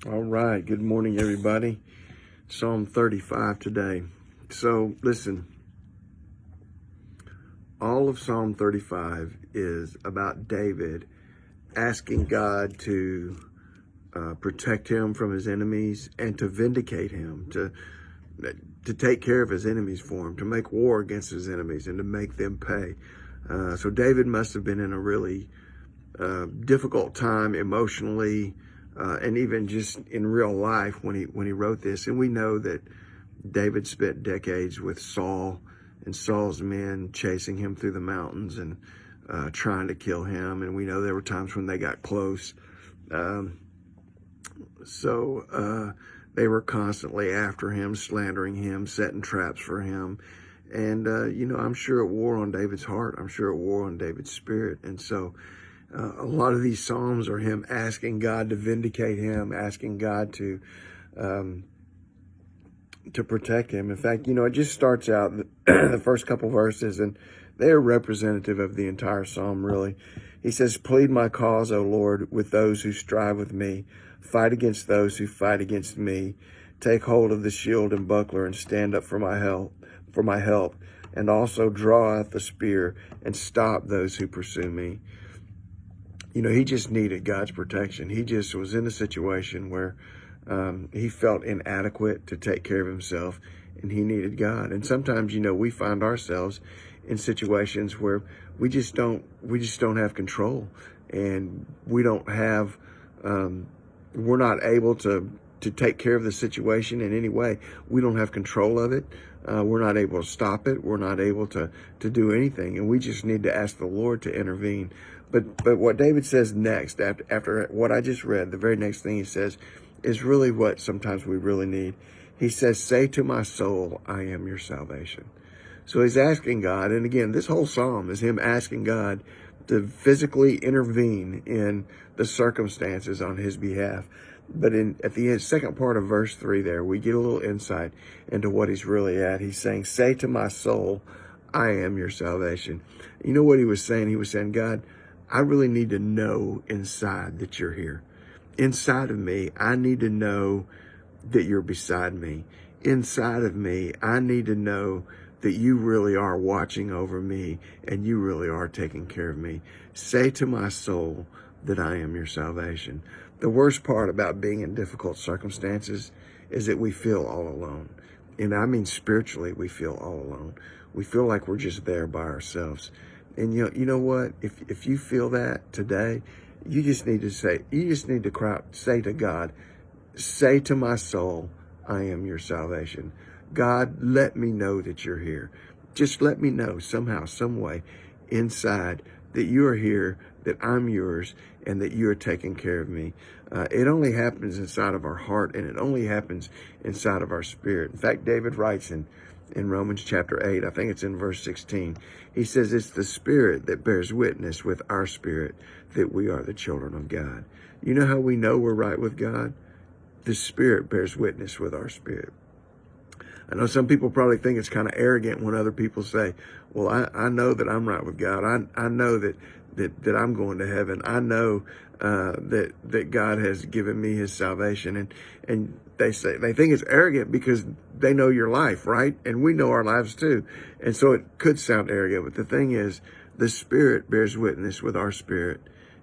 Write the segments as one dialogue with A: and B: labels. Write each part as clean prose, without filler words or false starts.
A: All right. Good morning, everybody. Psalm 35 today. So, listen, all of Psalm 35 is about David asking God to protect him from his enemies and to vindicate him, to take care of his enemies for him, to make war against his enemies and to make them pay. So, David must have been in a really difficult time emotionally, and even just in real life when he wrote this. And we know that David spent decades with Saul and Saul's men chasing him through the mountains and trying to kill him. And we know there were times when they got close. So they were constantly after him, slandering him, setting traps for him. And, I'm sure it wore on David's heart. I'm sure it wore on David's spirit. And so a lot of these Psalms are him asking God to vindicate him, asking God to protect him. In fact, it just starts out the first couple verses, and they're representative of the entire Psalm, really. He says, "Plead my cause, O Lord, with those who strive with me. Fight against those who fight against me. Take hold of the shield and buckler and stand up for my help, and also draw out the spear and stop those who pursue me." He just needed God's protection. He just was in a situation where he felt inadequate to take care of himself, and he needed God. And sometimes, we find ourselves in situations where we just don't have control, and we don't have, we're not able to take care of the situation in any way. We don't have control of it. We're not able to stop it. We're not able to do anything. And we just need to ask the Lord to intervene. But what David says next, after what I just read, the very next thing he says is really what sometimes we really need. He says, "Say to my soul, I am your salvation." So he's asking God, and again, this whole psalm is him asking God to physically intervene in the circumstances on his behalf. But at the end, second part of verse 3 there, we get a little insight into what he's really at. He's saying, "Say to my soul, I am your salvation." You know what he was saying? He was saying, "God, I really need to know inside that you're here. Inside of me, I need to know that you're beside me. Inside of me, I need to know that you really are watching over me and you really are taking care of me. Say to my soul that I am your salvation." The worst part about being in difficult circumstances is that we feel all alone. And I mean spiritually, we feel all alone. We feel like we're just there by ourselves. And you know what? If you feel that today, you just need to cry out, say to God, "Say to my soul, I am your salvation." God, let me know that you're here. Just let me know somehow, some way inside that you're here, that I'm yours, and that you're taking care of me. It only happens inside of our heart, and it only happens inside of our spirit. In fact, David writes in Romans chapter 8, I think it's in verse 16, he says, "It's the Spirit that bears witness with our spirit that we are the children of God." You know how we know we're right with God? The Spirit bears witness with our spirit. I know some people probably think it's kind of arrogant when other people say, "Well, I know that I'm right with God. I know that I'm going to heaven. I know that God has given me his salvation." And they think it's arrogant because they know your life, right? And we know our lives too. And so it could sound arrogant, but the thing is, the Spirit bears witness with our spirit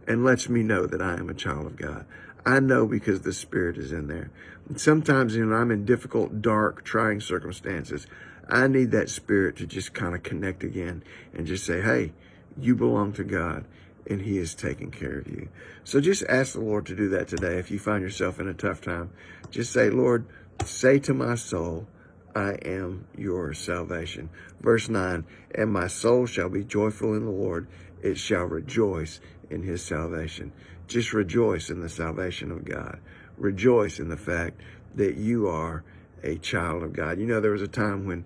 A: and lets me know that I am a child of God. I know because the Spirit is in there. And sometimes, I'm in difficult, dark, trying circumstances. I need that Spirit to just kind of connect again and just say, "Hey, you belong to God, and he is taking care of you." So just ask the Lord to do that today. If you find yourself in a tough time, just say, "Lord, say to my soul, I am your salvation." Verse 9, "And my soul shall be joyful in the Lord. It shall rejoice in his salvation." Just rejoice in the salvation of God. Rejoice in the fact that you are a child of God. There was a time when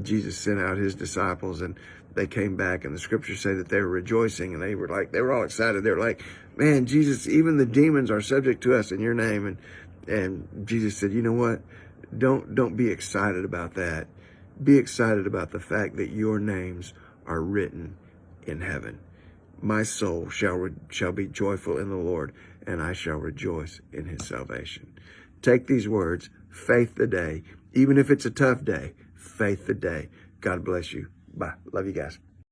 A: Jesus sent out his disciples and they came back, and the scriptures say that they were rejoicing, and they were all excited. They were like, "Man, Jesus, even the demons are subject to us in your name." And Jesus said, "You know what? Don't be excited about that. Be excited about the fact that your names are written in heaven. My soul shall be joyful in the Lord, and I shall rejoice in his salvation. Take these words, faith the day. Even if it's a tough day, faith the day. God bless you. Bye. Love you guys.